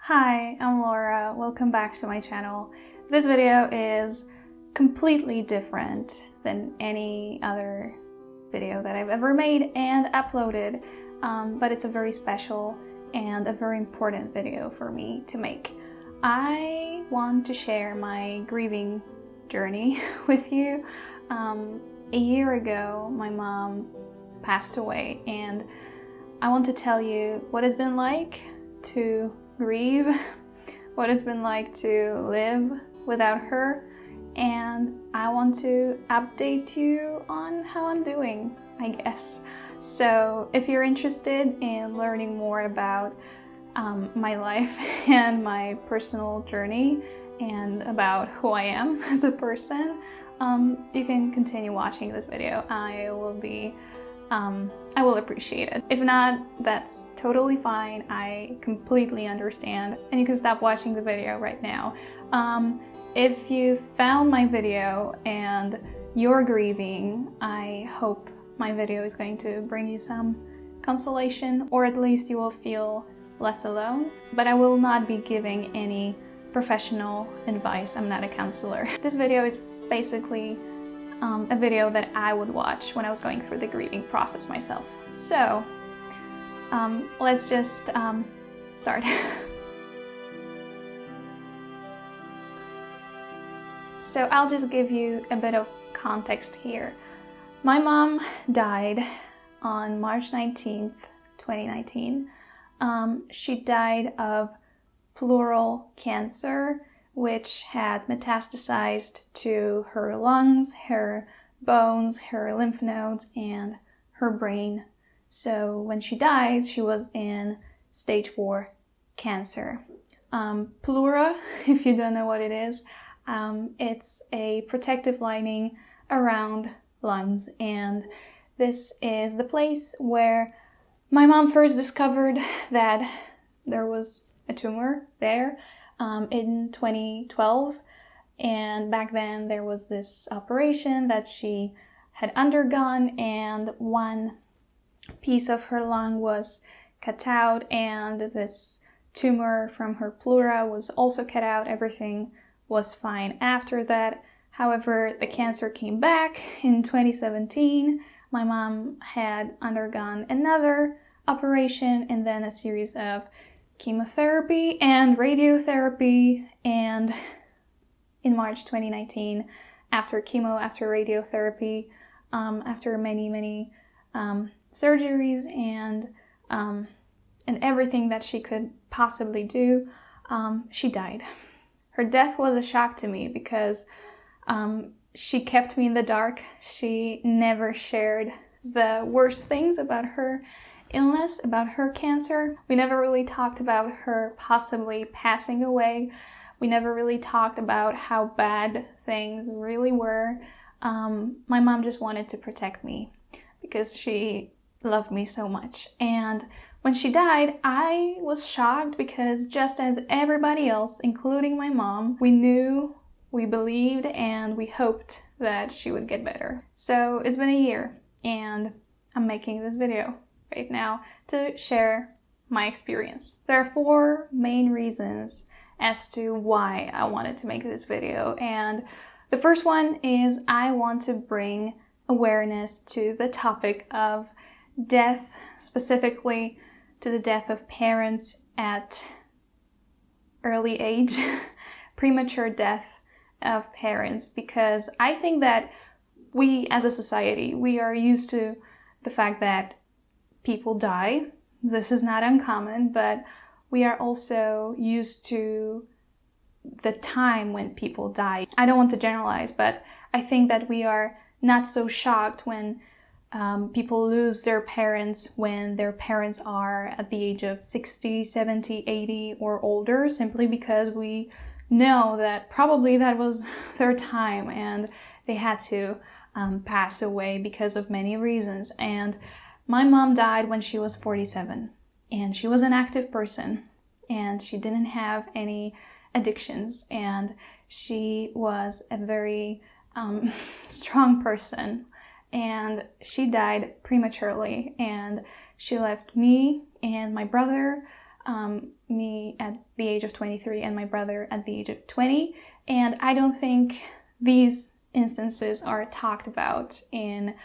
Hi, I'm Laura. Welcome back to my channel. This video is completely different than any other video that I've ever made and uploaded, but it's a very special and a very important video for me to make. I want to share my grieving journey with you. A year ago, my mom passed away, and I want to tell you what it's been like to grieve, what it's been like to live without her, and I want to update you on how I'm doing, I guess. So if you're interested in learning more about my life and my personal journey and about who I am as a person, you can continue watching this video. I will appreciate it. If not, that's totally fine. I completely understand, and you can stop watching the video right now. If you found my video and you're grieving, I hope my video is going to bring you some consolation, or at least you will feel less alone. But I will not be giving any professional advice. I'm not a counselor. This video is basically a video that I would watch when I was going through the grieving process myself. So let's just start. So I'll just give you a bit of context here. My mom died on March 19th, 2019. She died of pleural cancer, which had metastasized to her lungs, her bones, her lymph nodes, and her brain. So when she died, she was in stage 4 cancer. Pleura, if you don't know what it is, it's a protective lining around lungs, and this is the place where my mom first discovered that there was a tumor there. In 2012, and back then there was this operation that she had undergone, and one piece of her lung was cut out, and this tumor from her pleura was also cut out. Everything was fine after that. However, the cancer came back in 2017. My mom had undergone another operation and then a series of chemotherapy and radiotherapy, and in March 2019, after chemo, after radiotherapy, after many surgeries and everything that she could possibly do, she died. Her death was a shock to me because she kept me in the dark. She never shared the worst things about her illness, about her cancer. We never really talked about her possibly passing away. We never really talked about how bad things really were. My mom just wanted to protect me because she loved me so much. And when she died, I was shocked because just as everybody else, including my mom, we knew, we believed, and we hoped that she would get better. So it's been a year, and I'm making this video right now to share my experience. There are 4 main reasons as to why I wanted to make this video, and the first one is I want to bring awareness to the topic of death, specifically to the death of parents at early age, premature death of parents, because I think that we as a society, we are used to the fact that people die. This is not uncommon, but we are also used to the time when people die. I don't want to generalize, but I think that we are not so shocked when people lose their parents when their parents are at the age of 60, 70, 80 or older, simply because we know that probably that was their time and they had to pass away because of many reasons. And my mom died when she was 47, and she was an active person, and she didn't have any addictions, and she was a very strong person, and she died prematurely, and she left me and my brother me at the age of 23 and my brother at the age of 20. And I don't think these instances are talked about in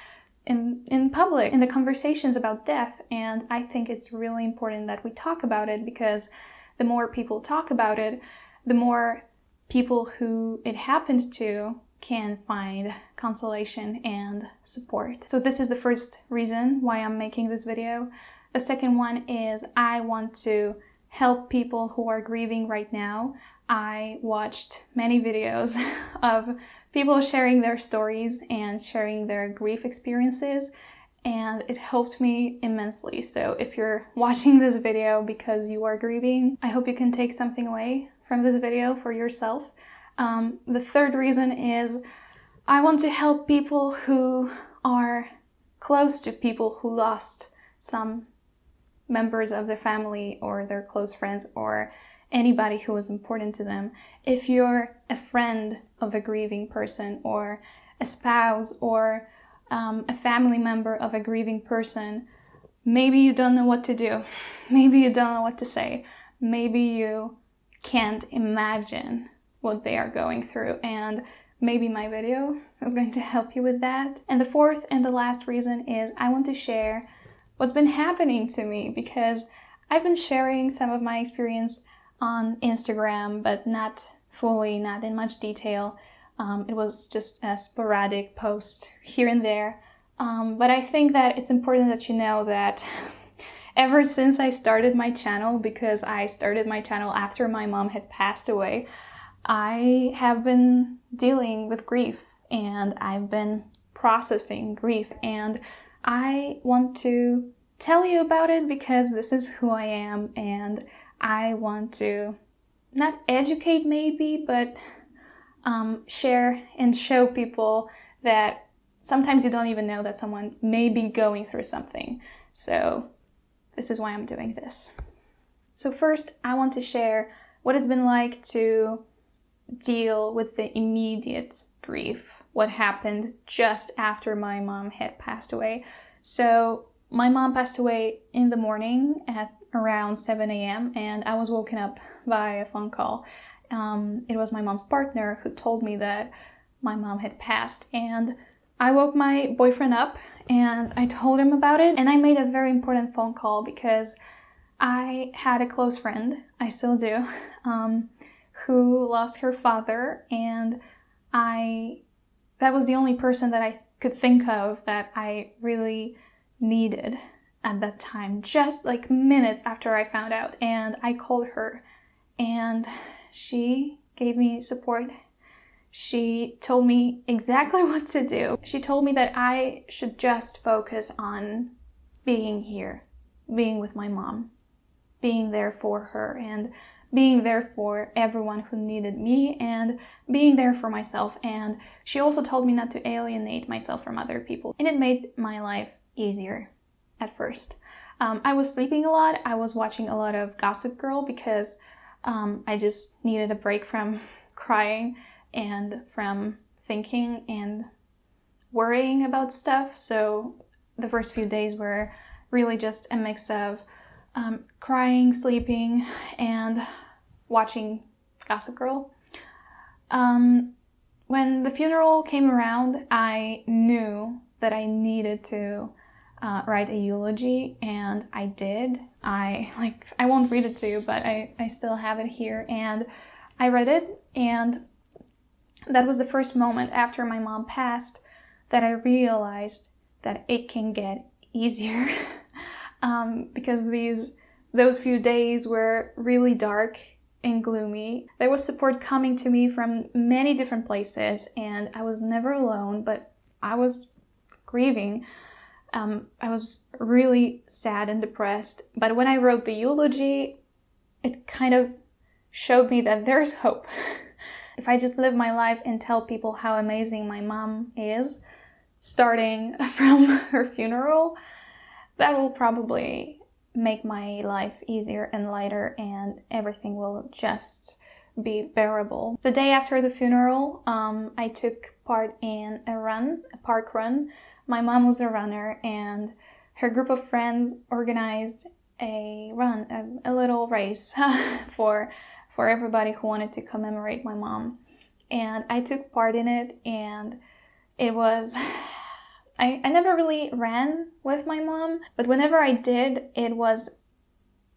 public, in the conversations about death. And I think it's really important that we talk about it, because the more people talk about it, the more people who it happened to can find consolation and support. So this is the first reason why I'm making this video. The second one is I want to help people who are grieving right now. I watched many videos of people sharing their stories and sharing their grief experiences, and it helped me immensely. So if you're watching this video because you are grieving, I hope you can take something away from this video for yourself. The third reason is I want to help people who are close to people who lost some members of their family or their close friends or anybody who was important to them. If you're a friend of a grieving person or a spouse or a family member of a grieving person, maybe you don't know what to do. Maybe you don't know what to say. Maybe you can't imagine what they are going through, and maybe my video is going to help you with that. And the fourth and the last reason is I want to share what's been happening to me, because I've been sharing some of my experience on Instagram, but not fully, not in much detail. It was just a sporadic post here and there. But I think that it's important that you know that ever since I started my channel, because I started my channel after my mom had passed away, I have been dealing with grief and I've been processing grief, and I want to tell you about it because this is who I am, and I want to not educate maybe, but share and show people that sometimes you don't even know that someone may be going through something. So this is why I'm doing this. So first, I want to share what it's been like to deal with the immediate grief, what happened just after my mom had passed away. So my mom passed away in the morning at around 7 a.m. and I was woken up by a phone call. It was my mom's partner who told me that my mom had passed, and I woke my boyfriend up and I told him about it, and I made a very important phone call because I had a close friend, I still do, who lost her father, and that was the only person that I could think of that I really needed at that time, just like minutes after I found out. And I called her and she gave me support. She told me exactly what to do. She told me that I should just focus on being here, being with my mom, being there for her, and being there for everyone who needed me, and being there for myself. And she also told me not to alienate myself from other people. And it made my life easier at first. I was sleeping a lot. I was watching a lot of Gossip Girl because I just needed a break from crying and from thinking and worrying about stuff. So the first few days were really just a mix of crying, sleeping, and watching Gossip Girl. When the funeral came around, I knew that I needed to write a eulogy, and I did. I won't read it to you, but I still have it here, and I read it, and that was the first moment after my mom passed that I realized that it can get easier. Because those few days were really dark and gloomy. There was support coming to me from many different places, and I was never alone, but I was grieving. I was really sad and depressed, but when I wrote the eulogy, it kind of showed me that there's hope. If I just live my life and tell people how amazing my mom is, starting from her funeral, that will probably make my life easier and lighter, and everything will just be bearable. The day after the funeral, I took part in a park run. My mom was a runner, and her group of friends organized a run, a little race for everybody who wanted to commemorate my mom. And I took part in it, and it was, I never really ran with my mom, but whenever I did, it was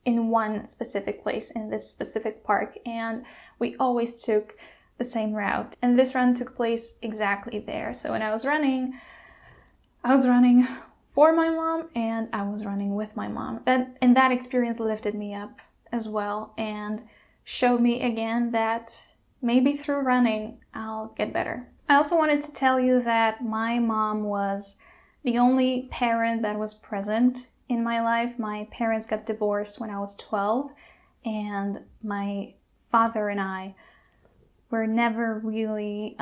in one specific place, in this specific park, and we always took the same route. And this run took place exactly there. So when I was running for my mom, and I was running with my mom. And that experience lifted me up as well, and showed me again that maybe through running, I'll get better. I also wanted to tell you that my mom was the only parent that was present in my life. My parents got divorced when I was 12, and my father and I were never really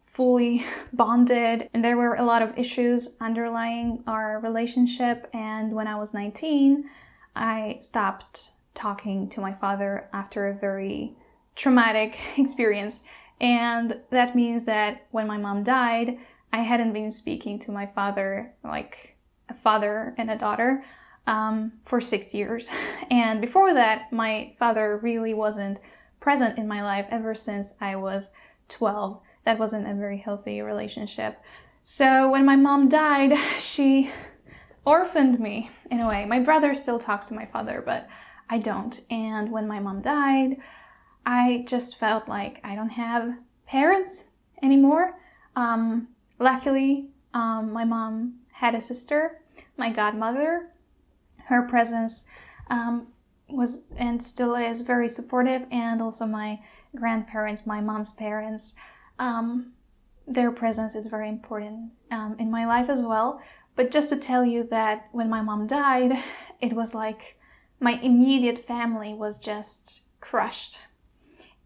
fully bonded, and there were a lot of issues underlying our relationship. And when I was 19, I stopped talking to my father after a very traumatic experience. And that means that when my mom died, I hadn't been speaking to my father, like a father and a daughter, for 6 years. And before that, my father really wasn't present in my life ever since I was 12. That wasn't a very healthy relationship. So when my mom died, she orphaned me in a way. My brother still talks to my father, but I don't. And when my mom died, I just felt like I don't have parents anymore. Luckily, my mom had a sister, my godmother. Her presence was and still is very supportive, and also my grandparents, my mom's parents. Their presence is very important in my life as well. But just to tell you that when my mom died, it was like my immediate family was just crushed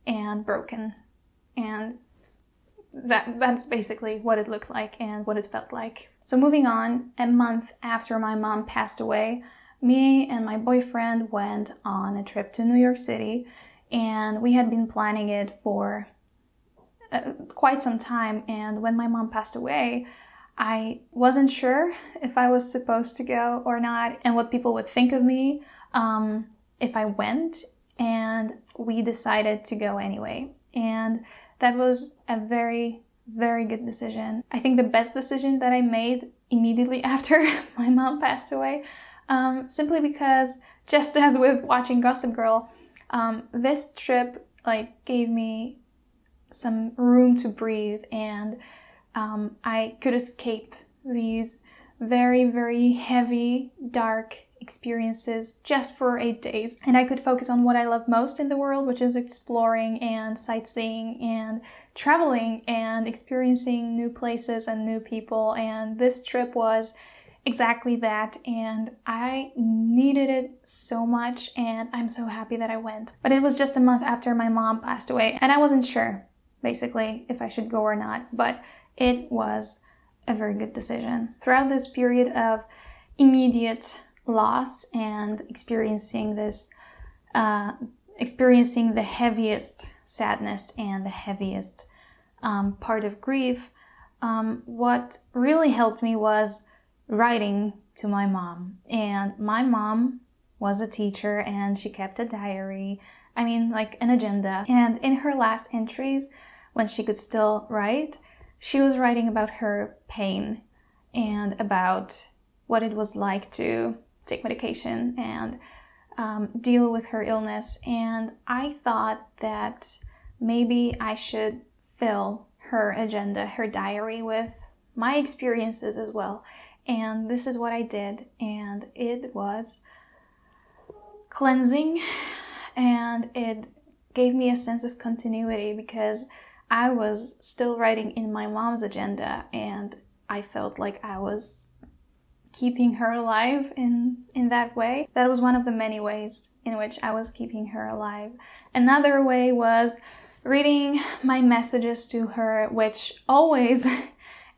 and broken. And that's basically what it looked like and what it felt like. So moving on, a month after my mom passed away, me and my boyfriend went on a trip to New York City, and we had been planning it for quite some time. And when my mom passed away, I wasn't sure if I was supposed to go or not, and what people would think of me if I went. And we decided to go anyway. And that was a very, very good decision. I think the best decision that I made immediately after my mom passed away, simply because, just as with watching Gossip Girl, this trip gave me some room to breathe, and I could escape these very, very heavy, dark experiences just for 8 days. And I could focus on what I love most in the world, which is exploring and sightseeing and traveling and experiencing new places and new people. And this trip was exactly that, and I needed it so much, and I'm so happy that I went. But it was just a month after my mom passed away, and I wasn't sure, basically, if I should go or not, but it was a very good decision. Throughout this period of immediate loss and experiencing the heaviest sadness and the heaviest part of grief, what really helped me was writing to my mom. And my mom was a teacher, and she kept a diary, an agenda. And in her last entries, when she could still write, she was writing about her pain and about what it was like to take medication and deal with her illness. And I thought that maybe I should fill her agenda, her diary, with my experiences as well. And this is what I did, and it was cleansing, and it gave me a sense of continuity, because I was still writing in my mom's agenda, and I felt like I was keeping her alive in that way. That was one of the many ways in which I was keeping her alive. Another way was reading my messages to her, which always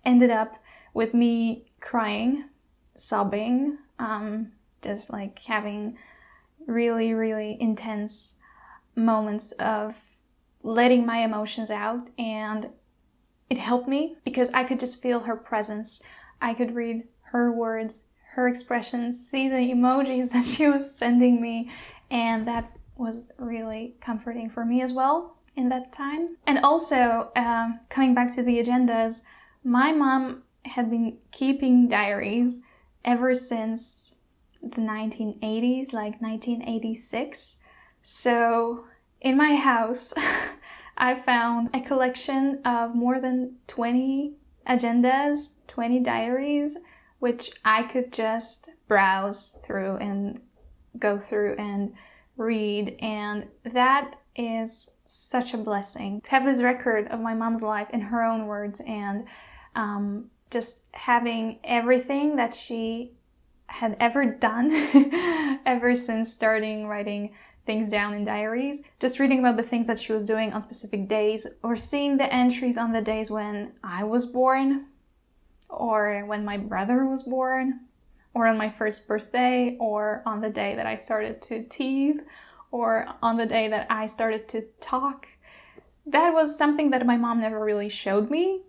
ended up with me crying, sobbing, just having really, really intense moments of letting my emotions out. And it helped me because I could just feel her presence. I could read her words, her expressions, see the emojis that she was sending me, and that was really comforting for me as well in that time. And also, coming back to the agendas, my mom had been keeping diaries ever since the 1980s, like 1986. So in my house, I found a collection of more than 20 agendas, 20 diaries, which I could just browse through and go through and read. And that is such a blessing to have this record of my mom's life in her own words, and just having everything that she had ever done ever since starting writing things down in diaries. Just reading about the things that she was doing on specific days, or seeing the entries on the days when I was born, or when my brother was born, or on my first birthday, or on the day that I started to teeth, or on the day that I started to talk. That was something that my mom never really showed me,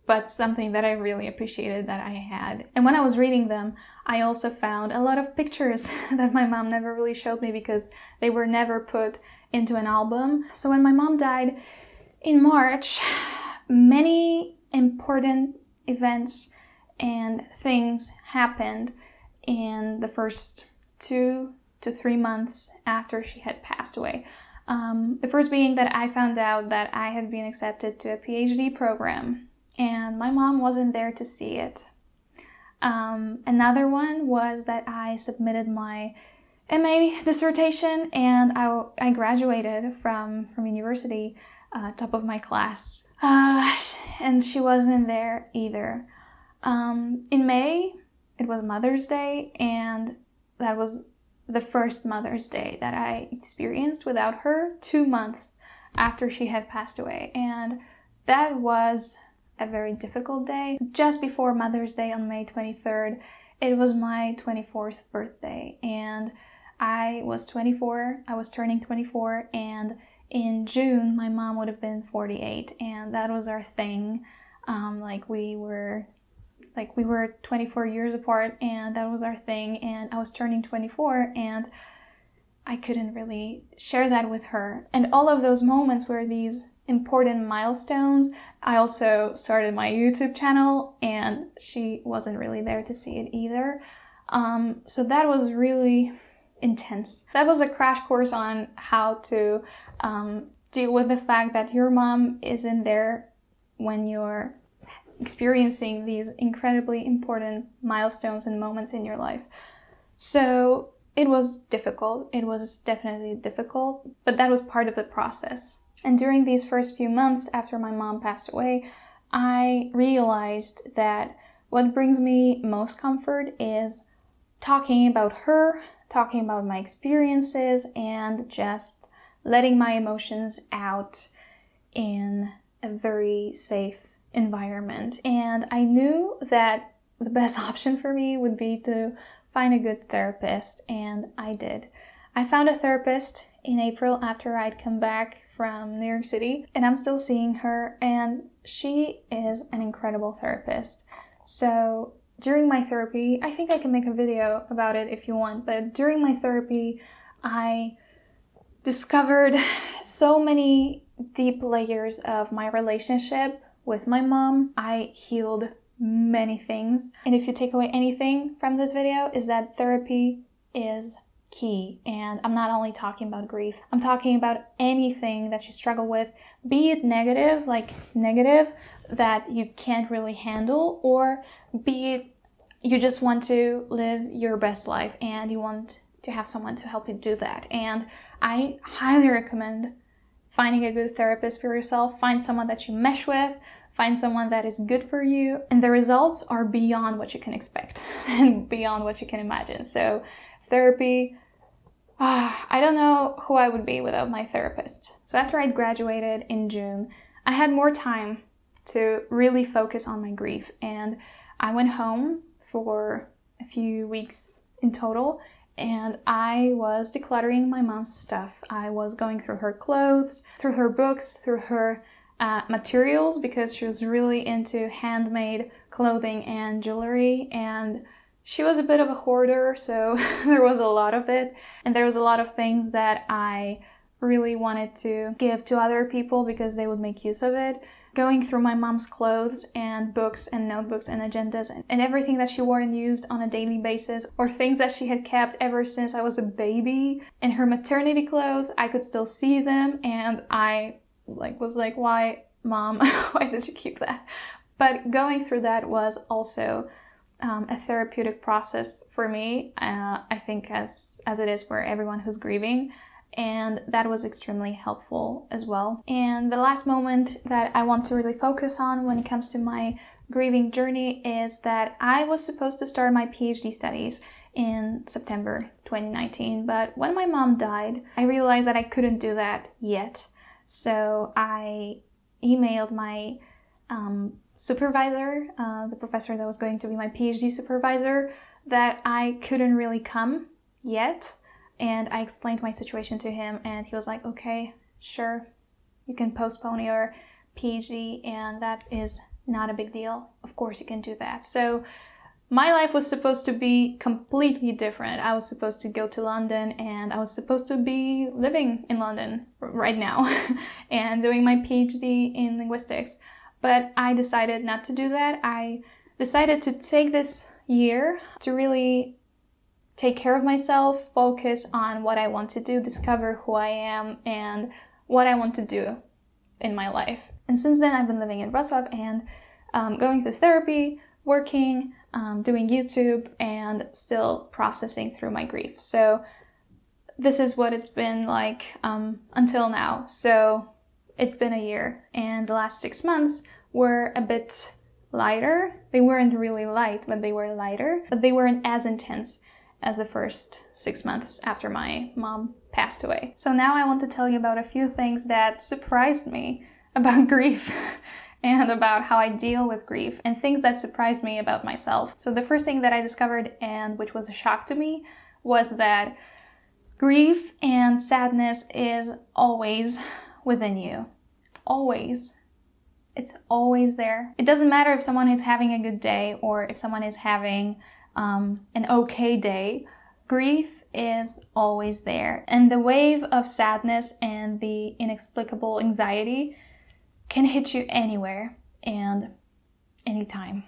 but something that I really appreciated that I had. And when I was reading them, I also found a lot of pictures that my mom never really showed me because they were never put into an album. So when my mom died in March, many important events and things happened in the first 2 to 3 months after she had passed away. The first being that I found out that I had been accepted to a PhD program, and my mom wasn't there to see it. Another one was that I submitted my MA dissertation, and I graduated from university, top of my class, and she wasn't there either. In May, it was Mother's Day, and that was the first Mother's Day that I experienced without her, 2 months after she had passed away. And that was a very difficult day. Just before Mother's Day on May 23rd, it was my 24th birthday, and I was 24, I was turning 24, and in June my mom would have been 48, and that was our thing. We were 24 years apart, and that was our thing, and I was turning 24, and I couldn't really share that with her. And all of those moments were these important milestones. I also started my YouTube channel, and she wasn't really there to see it either. So that was really intense. That was a crash course on how to deal with the fact that your mom isn't there when you're experiencing these incredibly important milestones and moments in your life. So it was difficult. It was definitely difficult, but that was part of the process. And during these first few months after my mom passed away, I realized that what brings me most comfort is talking about her, talking about my experiences, and just letting my emotions out in a very safe environment. And I knew that the best option for me would be to find a good therapist, and I did. I found a therapist in April after I'd come back from New York City, and I'm still seeing her, and she is an incredible therapist. So during my therapy, I think I can make a video about it if you want, but during my therapy, I discovered so many deep layers of my relationship with my mom. I healed many things. And if you take away anything from this video, is that therapy is key. And I'm not only talking about grief, I'm talking about anything that you struggle with, be it negative that you can't really handle, or be it you just want to live your best life and you want to have someone to help you do that. And I highly recommend finding a good therapist for yourself. Find someone that you mesh with, find someone that is good for you, and the results are beyond what you can expect and beyond what you can imagine. So therapy, I don't know who I would be without my therapist. So after I'd graduated in June, I had more time to really focus on my grief, and I went home for a few weeks in total, and I was decluttering my mom's stuff. I was going through her clothes, through her books, through her materials, because she was really into handmade clothing and jewelry, and She was a bit of a hoarder, so there was a lot of it. And there was a lot of things that I really wanted to give to other people because they would make use of it. Going through my mom's clothes and books and notebooks and agendas and everything that she wore and used on a daily basis, or things that she had kept ever since I was a baby. And her maternity clothes, I could still see them, and I was like, why, Mom, why did you keep that? But going through that was also a therapeutic process for me, I think as it is for everyone who's grieving. And that was extremely helpful as well. And the last moment that I want to really focus on when it comes to my grieving journey is that I was supposed to start my PhD studies in September 2019. But when my mom died, I realized that I couldn't do that yet. So I emailed my supervisor, the professor that was going to be my PhD supervisor, that I couldn't really come yet. And I explained my situation to him, and he was like, okay, sure, you can postpone your PhD, and that is not a big deal. Of course you can do that. So my life was supposed to be completely different. I was supposed to go to London, and I was supposed to be living in London right now and doing my PhD in linguistics. But I decided not to do that. I decided to take this year to really take care of myself, focus on what I want to do, discover who I am and what I want to do in my life. And since then, I've been living in Wrocław and going through therapy, working, doing YouTube, and still processing through my grief. So this is what it's been like until now. So it's been a year, and the last 6 months were a bit lighter. They weren't really light, but they were lighter, but they weren't as intense as the first 6 months after my mom passed away. So now I want to tell you about a few things that surprised me about grief and about how I deal with grief, and things that surprised me about myself. So the first thing that I discovered, and which was a shock to me, was that grief and sadness is always within you. Always. It's always there. It doesn't matter if someone is having a good day or if someone is having an okay day. Grief is always there. And the wave of sadness and the inexplicable anxiety can hit you anywhere and anytime.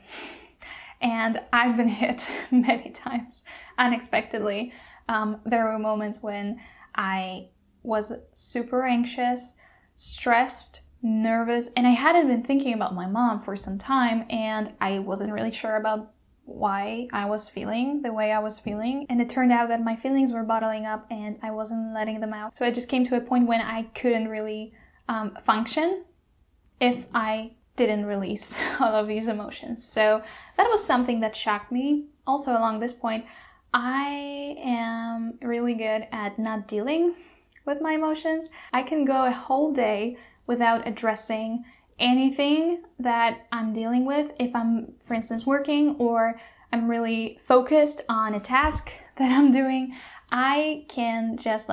And I've been hit many times unexpectedly. There were moments when I was super anxious, stressed, nervous, and I hadn't been thinking about my mom for some time, and I wasn't really sure about why I was feeling the way I was feeling. And it turned out that my feelings were bottling up and I wasn't letting them out. So it just came to a point when I couldn't really function if I didn't release all of these emotions. So that was something that shocked me. Also, along this point, I am really good at not dealing with my emotions. I can go a whole day without addressing anything that I'm dealing with. If I'm, for instance, working or I'm really focused on a task that I'm doing, I can just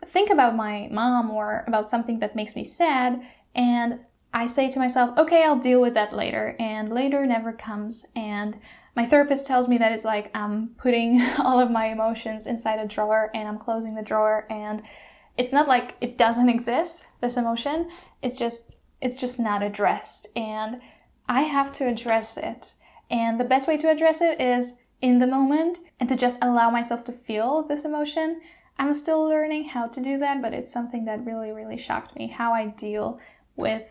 think about my mom or about something that makes me sad, and I say to myself, okay, I'll deal with that later, and later never comes. And my therapist tells me that it's like I'm putting all of my emotions inside a drawer and I'm closing the drawer, and it's not like it doesn't exist, this emotion. It's just not addressed, and I have to address it. And the best way to address it is in the moment and to just allow myself to feel this emotion. I'm still learning how to do that, but it's something that really, really shocked me, how I deal with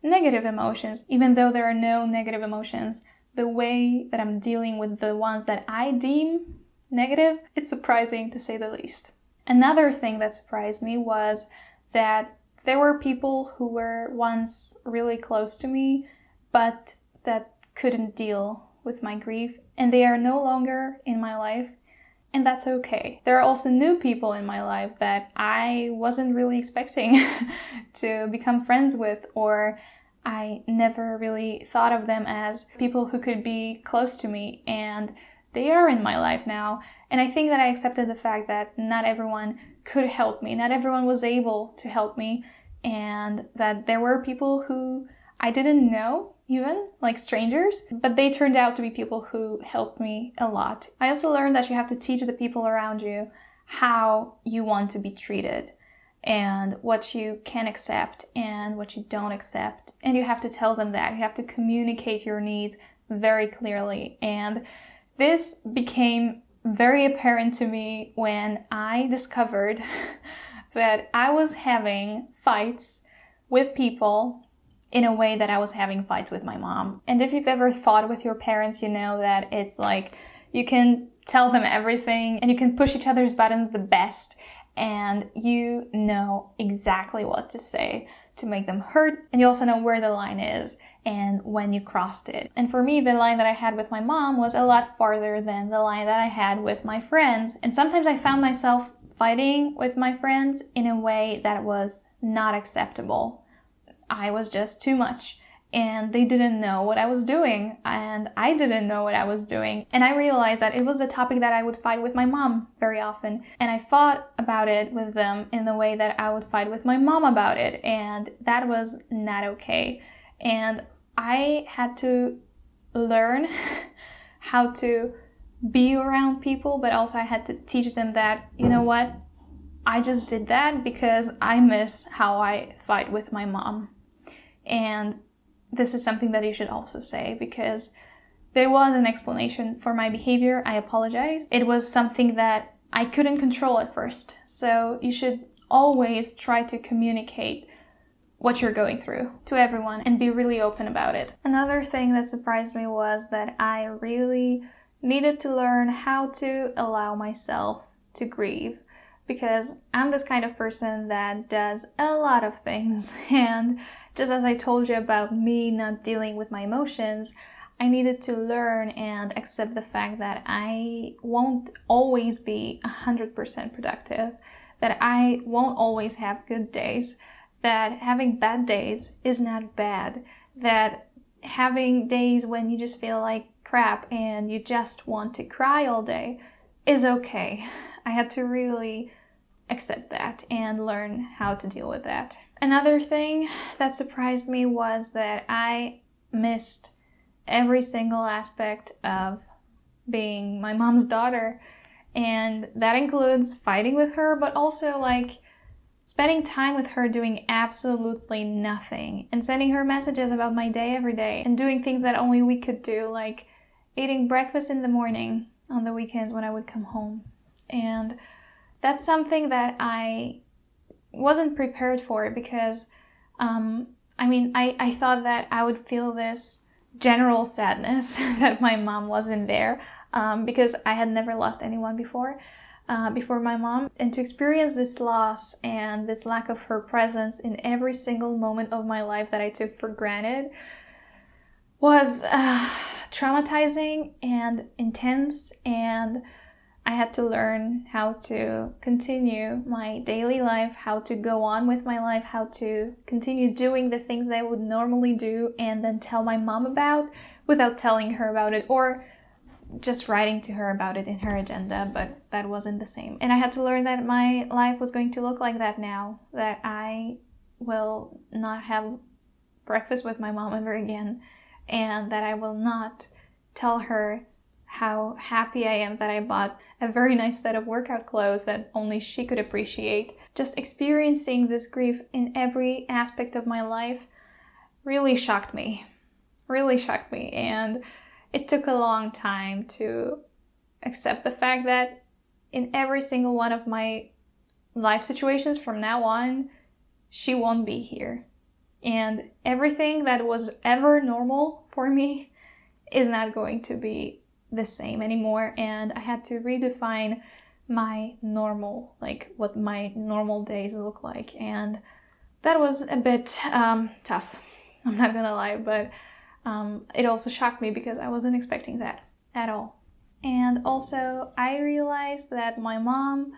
negative emotions. Even though there are no negative emotions, the way that I'm dealing with the ones that I deem negative, it's surprising to say the least. Another thing that surprised me was that there were people who were once really close to me, but that couldn't deal with my grief, and they are no longer in my life, and that's okay. There are also new people in my life that I wasn't really expecting to become friends with, or I never really thought of them as people who could be close to me, and they are in my life now. And I think that I accepted the fact that not everyone could help me, not everyone was able to help me, and that there were people who I didn't know, even, like strangers, but they turned out to be people who helped me a lot. I also learned that you have to teach the people around you how you want to be treated and what you can accept and what you don't accept. And you have to tell them that. You have to communicate your needs very clearly. And this became very apparent to me when I discovered that I was having fights with people in a way that I was having fights with my mom. And if you've ever fought with your parents, you know that it's like you can tell them everything and you can push each other's buttons the best, and you know exactly what to say to make them hurt, and you also know where the line is and when you crossed it. And for me, the line that I had with my mom was a lot farther than the line that I had with my friends. And sometimes I found myself fighting with my friends in a way that was not acceptable. I was just too much, and they didn't know what I was doing, and I didn't know what I was doing. And I realized that it was a topic that I would fight with my mom very often, and I fought about it with them in the way that I would fight with my mom about it, and that was not okay. And I had to learn how to be around people, but also I had to teach them that, you know what, I just did that because I miss how I fight with my mom. And this is something that you should also say, because there was an explanation for my behavior. I apologize. It was something that I couldn't control at first. So you should always try to communicate what you're going through to everyone and be really open about it. Another thing that surprised me was that I really needed to learn how to allow myself to grieve, because I'm this kind of person that does a lot of things. And just as I told you about me not dealing with my emotions, I needed to learn and accept the fact that I won't always be 100% productive, that I won't always have good days, that having bad days is not bad, that having days when you just feel like crap and you just want to cry all day is okay. I had to really accept that and learn how to deal with that. Another thing that surprised me was that I missed every single aspect of being my mom's daughter, and that includes fighting with her, but also like spending time with her doing absolutely nothing and sending her messages about my day every day and doing things that only we could do, like eating breakfast in the morning on the weekends when I would come home. And that's something that I wasn't prepared for, because I thought that I would feel this general sadness that my mom wasn't there, because I had never lost anyone before my mom. And to experience this loss and this lack of her presence in every single moment of my life that I took for granted was traumatizing and intense, and I had to learn how to continue my daily life, how to go on with my life, how to continue doing the things that I would normally do and then tell my mom about without telling her about it, or just writing to her about it in her agenda, but that wasn't the same. And I had to learn that my life was going to look like that now, that I will not have breakfast with my mom ever again, and that I will not tell her how happy I am that I bought a very nice set of workout clothes that only she could appreciate. Just experiencing this grief in every aspect of my life really shocked me. And it took a long time to accept the fact that in every single one of my life situations from now on, she won't be here. And everything that was ever normal for me is not going to be the same anymore. And I had to redefine my normal, like what my normal days look like. And that was a bit tough, I'm not gonna lie, but it also shocked me because I wasn't expecting that at all. And also I realized that my mom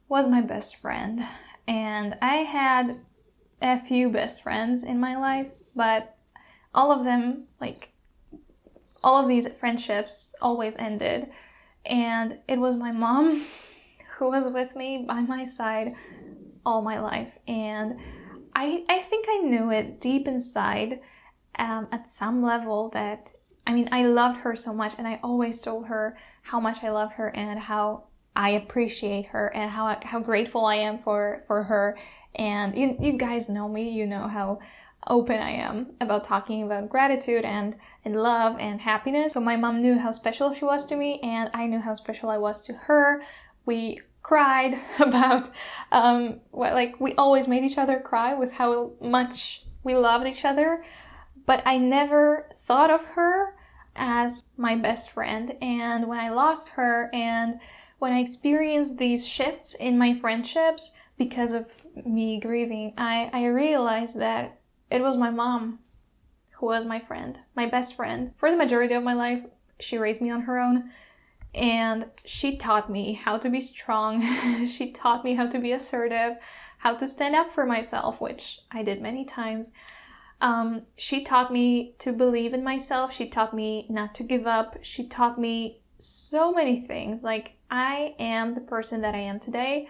was my best friend, and I had a few best friends in my life, but all of them, like all of these friendships always ended, and it was my mom who was with me by my side all my life. And I think I knew it deep inside at some level that, I mean, I loved her so much, and I always told her how much I love her and how I appreciate her and how grateful I am for her. And you guys know me, you know how open I am about talking about gratitude and love and happiness. So my mom knew how special she was to me, and I knew how special I was to her. We cried about, we always made each other cry with how much we loved each other. But I never thought of her as my best friend. And when I lost her and when I experienced these shifts in my friendships because of me grieving, I realized that it was my mom who was my friend, my best friend. For the majority of my life, she raised me on her own, and she taught me how to be strong. She taught me how to be assertive, how to stand up for myself, which I did many times. She taught me to believe in myself. She taught me not to give up. She taught me so many things. Like, I am the person that I am today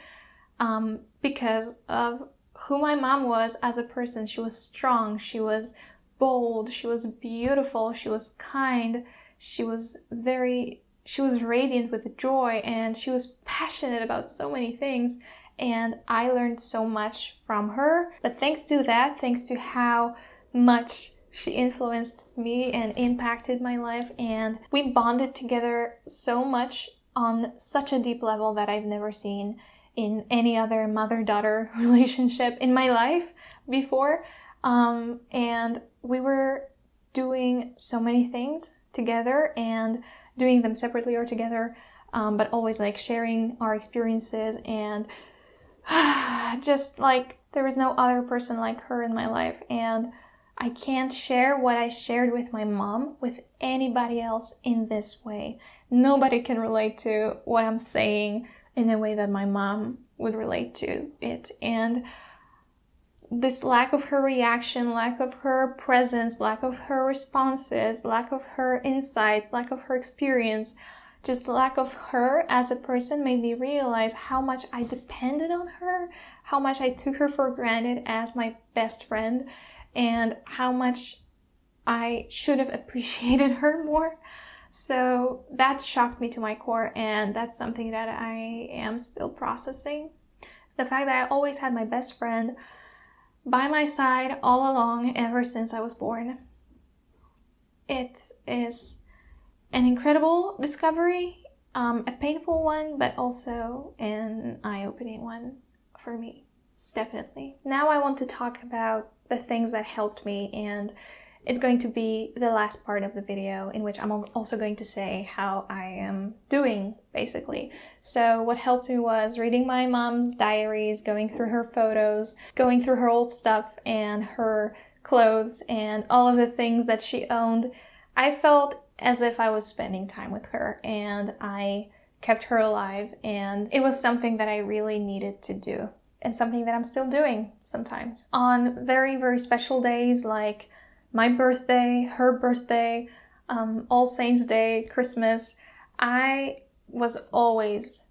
because of who my mom was as a person. She was strong. She was bold. She was beautiful. She was kind. She was radiant with joy, and she was passionate about so many things. And I learned so much from her. But thanks to that, thanks to how much she influenced me and impacted my life, and we bonded together so much on such a deep level that I've never seen in any other mother-daughter relationship in my life before. And we were doing so many things together and doing them separately or together, but always like sharing our experiences, and just like there was no other person like her in my life. And I can't share what I shared with my mom with anybody else in this way. Nobody can relate to what I'm saying in a way that my mom would relate to it. And this lack of her reaction, lack of her presence, lack of her responses, lack of her insights, lack of her experience, just lack of her as a person made me realize how much I depended on her, how much I took her for granted as my best friend, and how much I should have appreciated her more. So that shocked me to my core, and that's something that I am still processing. The fact that I always had my best friend by my side all along ever since I was born. It is an incredible discovery, a painful one, but also an eye-opening one for me, definitely. Now I want to talk about the things that helped me, and it's going to be the last part of the video in which I'm also going to say how I am doing, basically. So what helped me was reading my mom's diaries, going through her photos, going through her old stuff and her clothes and all of the things that she owned. I felt as if I was spending time with her, and I kept her alive, and it was something that I really needed to do. And something that I'm still doing sometimes. On very, very special days like my birthday, her birthday, All Saints Day, Christmas, I was always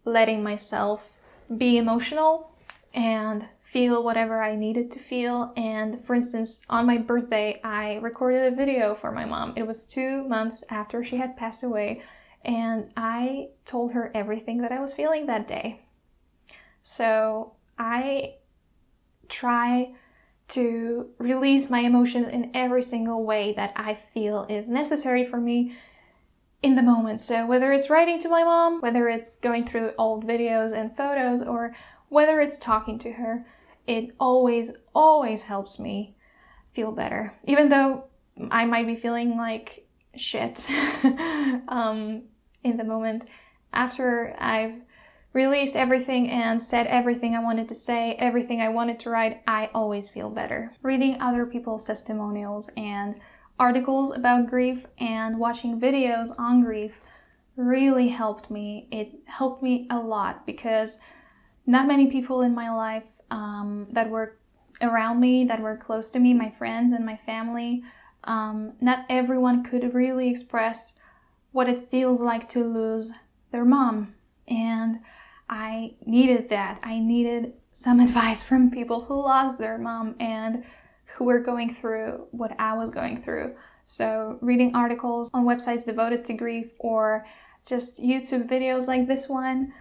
letting myself be emotional and feel whatever I needed to feel. And for instance, on my birthday, I recorded a video for my mom. It was 2 months after she had passed away, and I told her everything that I was feeling that day. So I try to release my emotions in every single way that I feel is necessary for me in the moment. So whether it's writing to my mom, whether it's going through old videos and photos, or whether it's talking to her, it always helps me feel better. Even though I might be feeling like shit in the moment, after I've released everything and said everything I wanted to say, everything I wanted to write, I always feel better. Reading other people's testimonials and articles about grief and watching videos on grief really helped me. It helped me a lot because not many people in my life that were around me, that were close to me, my friends and my family, not everyone could really express what it feels like to lose their mom. And I needed that. I needed some advice from people who lost their mom and who were going through what I was going through. So reading articles on websites devoted to grief or just YouTube videos like this one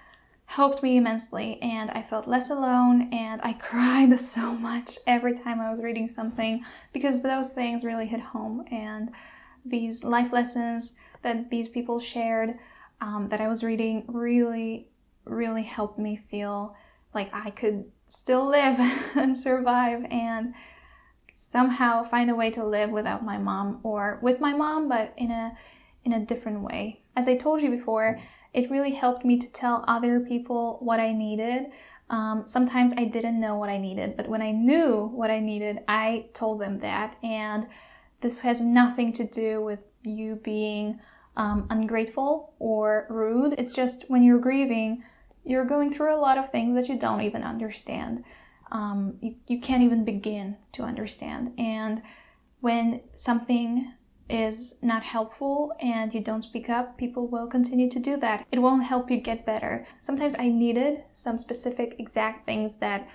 helped me immensely, and I felt less alone, and I cried so much every time I was reading something because those things really hit home, and these life lessons that these people shared that I was reading really, really helped me feel like I could still live and survive and somehow find a way to live without my mom, or with my mom, but in a different way. As I told you before, it really helped me to tell other people what I needed. Sometimes I didn't know what I needed, but when I knew what I needed, I told them that. And this has nothing to do with you being ungrateful or rude. It's just when you're grieving, you're going through a lot of things that you don't even understand. You can't even begin to understand. And when something is not helpful and you don't speak up, people will continue to do that. It won't help you get better. Sometimes I needed some specific exact things that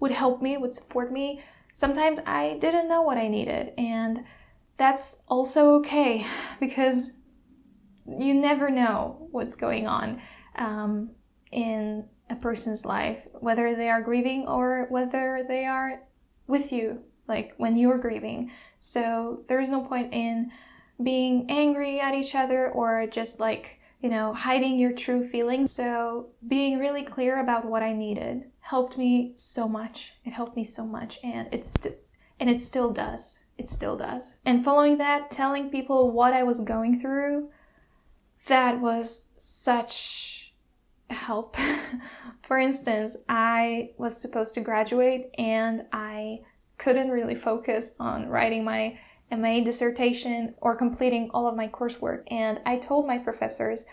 would help me, would support me. Sometimes I didn't know what I needed, and that's also okay because you never know what's going on in a person's life, whether they are grieving or whether they are with you, like when you're grieving. So there is no point in being angry at each other or just hiding your true feelings. So being really clear about what I needed helped me so much. It helped me so much, and it still does. It still does. And following that, telling people what I was going through, that was such help. For instance, I was supposed to graduate and I couldn't really focus on writing my MA dissertation or completing all of my coursework. And I told my professors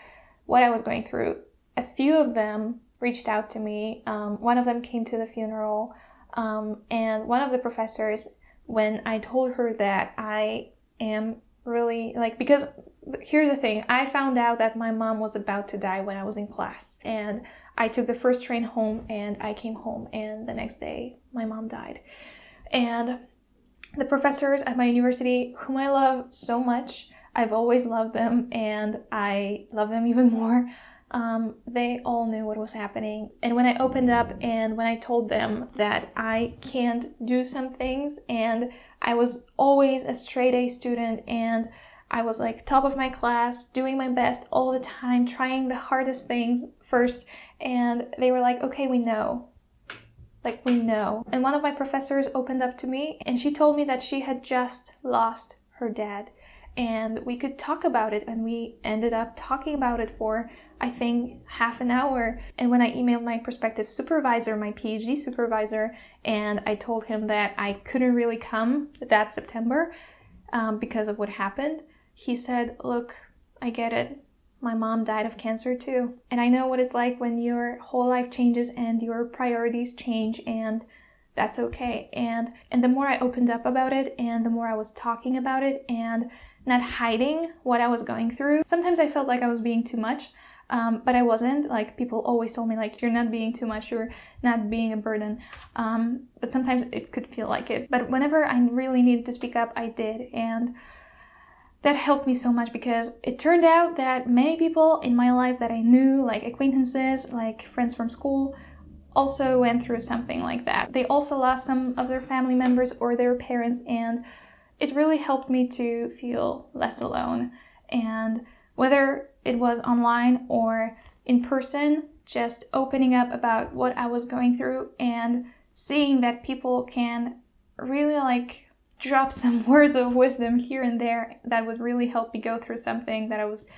what I was going through. A few of them reached out to me. One of them came to the funeral. And one of the professors, when I told her that I am really because here's the thing, I found out that my mom was about to die when I was in class. And I took the first train home and I came home, and the next day my mom died. And the professors at my university, whom I love so much, I've always loved them and I love them even more, they all knew what was happening. And when I opened up and when I told them that I can't do some things, and I was always a straight A student and I was top of my class, doing my best all the time, trying the hardest things first, and they were like, okay, we know. We know. And one of my professors opened up to me and she told me that she had just lost her dad. And we could talk about it, and we ended up talking about it for, I think, half an hour. And when I emailed my prospective supervisor, my PhD supervisor, and I told him that I couldn't really come that September because of what happened, he said, look, I get it. My mom died of cancer too. And I know what it's like when your whole life changes and your priorities change, and that's okay. And the more I opened up about it and the more I was talking about it and not hiding what I was going through, sometimes I felt like I was being too much, but I wasn't. People always told me you're not being too much, you're not being a burden. But sometimes it could feel like it. But whenever I really needed to speak up, I did. And that helped me so much because it turned out that many people in my life that I knew, acquaintances, friends from school, also went through something like that. They also lost some of their family members or their parents, and it really helped me to feel less alone. And whether it was online or in person, just opening up about what I was going through and seeing that people can really drop some words of wisdom here and there that would really help me go through something that I was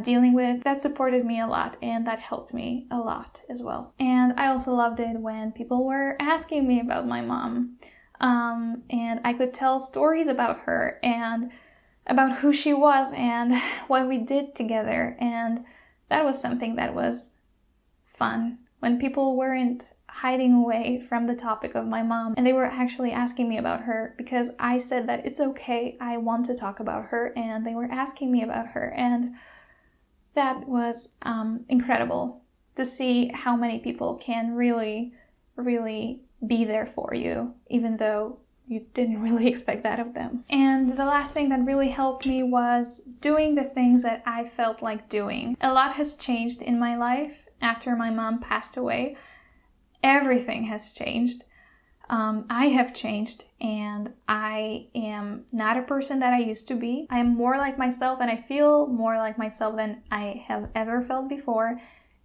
dealing with, that supported me a lot, and that helped me a lot as well. And I also loved it when people were asking me about my mom, and I could tell stories about her and about who she was and what we did together, and that was something that was fun. When people weren't hiding away from the topic of my mom, and they were actually asking me about her because I said that it's okay, I want to talk about her, and they were asking me about her, and that was incredible to see how many people can really, really be there for you, even though you didn't really expect that of them. And the last thing that really helped me was doing the things that I felt like doing. A lot has changed in my life after my mom passed away. Everything has changed. I have changed, and I am not a person that I used to be. I am more like myself, and I feel more like myself than I have ever felt before.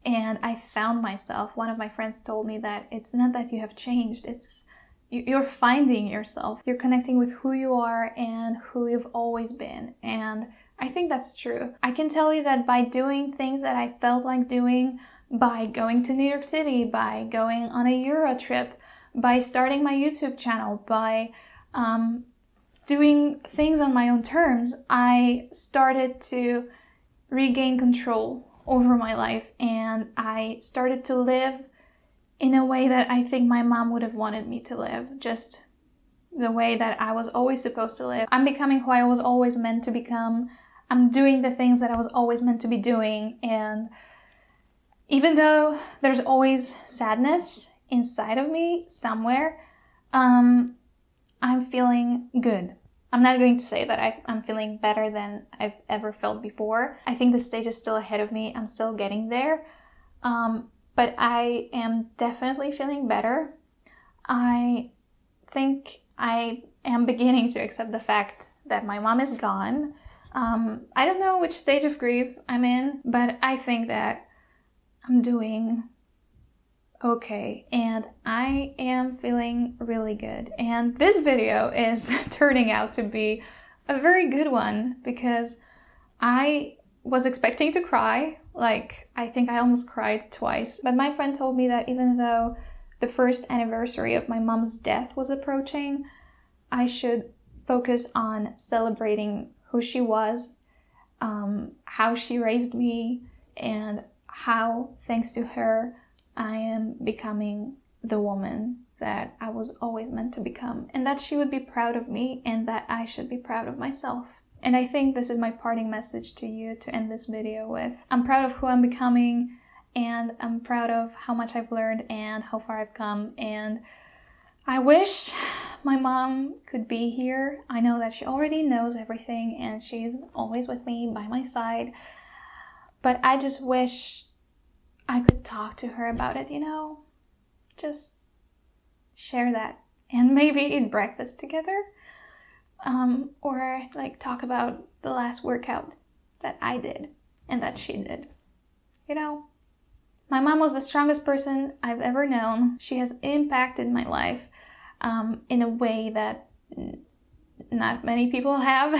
And I found myself. One of my friends told me that it's not that you have changed, it's you're finding yourself. You're connecting with who you are and who you've always been. And I think that's true. I can tell you that by doing things that I felt like doing, by going to New York City, by going on a Euro trip, by starting my YouTube channel, by doing things on my own terms, I started to regain control over my life, and I started to live in a way that I think my mom would have wanted me to live, just the way that I was always supposed to live. I'm becoming who I was always meant to become. I'm doing the things that I was always meant to be doing, and even though there's always sadness inside of me somewhere, I'm feeling good. I'm not going to say that I'm feeling better than I've ever felt before. I think the stage is still ahead of me. I'm still getting there. But I am definitely feeling better. I think I am beginning to accept the fact that my mom is gone. I don't know which stage of grief I'm in, but I think that I'm doing okay, and I am feeling really good. And this video is turning out to be a very good one because I was expecting to cry. Like, I think I almost cried twice. But my friend told me that even though the first anniversary of my mom's death was approaching, I should focus on celebrating who she was, how she raised me, and how, thanks to her, I am becoming the woman that I was always meant to become, and that she would be proud of me and that I should be proud of myself. And I think this is my parting message to you to end this video with. I'm proud of who I'm becoming, and I'm proud of how much I've learned and how far I've come, and I wish my mom could be here. I know that she already knows everything and she's always with me by my side, but I just wish I could talk to her about it, just share that and maybe eat breakfast together, or like talk about the last workout that I did and that she did. My mom was the strongest person I've ever known. She has impacted my life in a way that not many people have.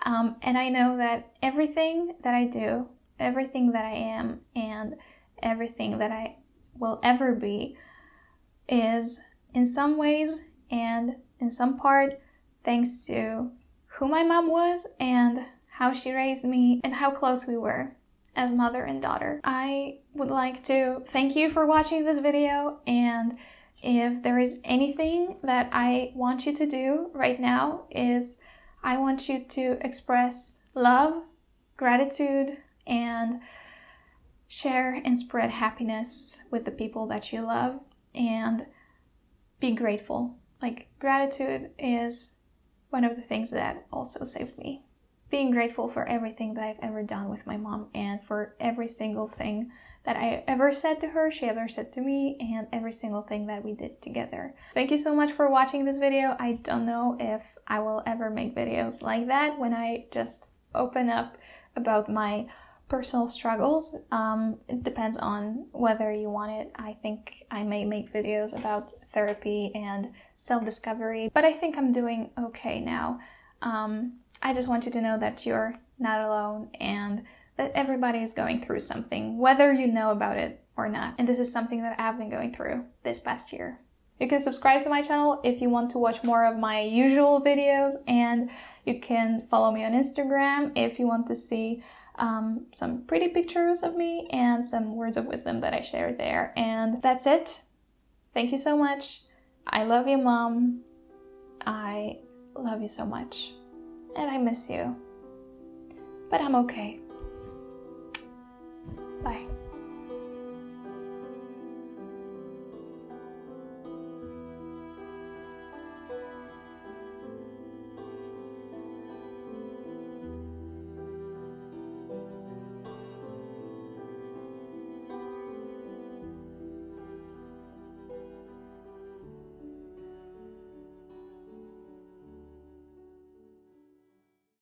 And I know that everything that I do, everything that I am, and everything that I will ever be is in some ways and in some part thanks to who my mom was and how she raised me and how close we were as mother and daughter. I would like to thank you for watching this video, and if there is anything that I want you to do right now is I want you to express love, gratitude, and share and spread happiness with the people that you love, and be grateful. Like, gratitude is one of the things that also saved me. Being grateful for everything that I've ever done with my mom and for every single thing that I ever said to her, she ever said to me, and every single thing that we did together. Thank you so much for watching this video. I don't know if I will ever make videos like that when I just open up about my personal struggles. It depends on whether you want it. I think I may make videos about therapy and self-discovery, but I think I'm doing okay now. I just want you to know that you're not alone and that everybody is going through something, whether you know about it or not. And this is something that I've been going through this past year. You can subscribe to my channel if you want to watch more of my usual videos, and you can follow me on Instagram if you want to see some pretty pictures of me and some words of wisdom that I share there. And that's it. Thank you so much. I love you, Mom. I love you so much. And I miss you. But I'm okay. Bye.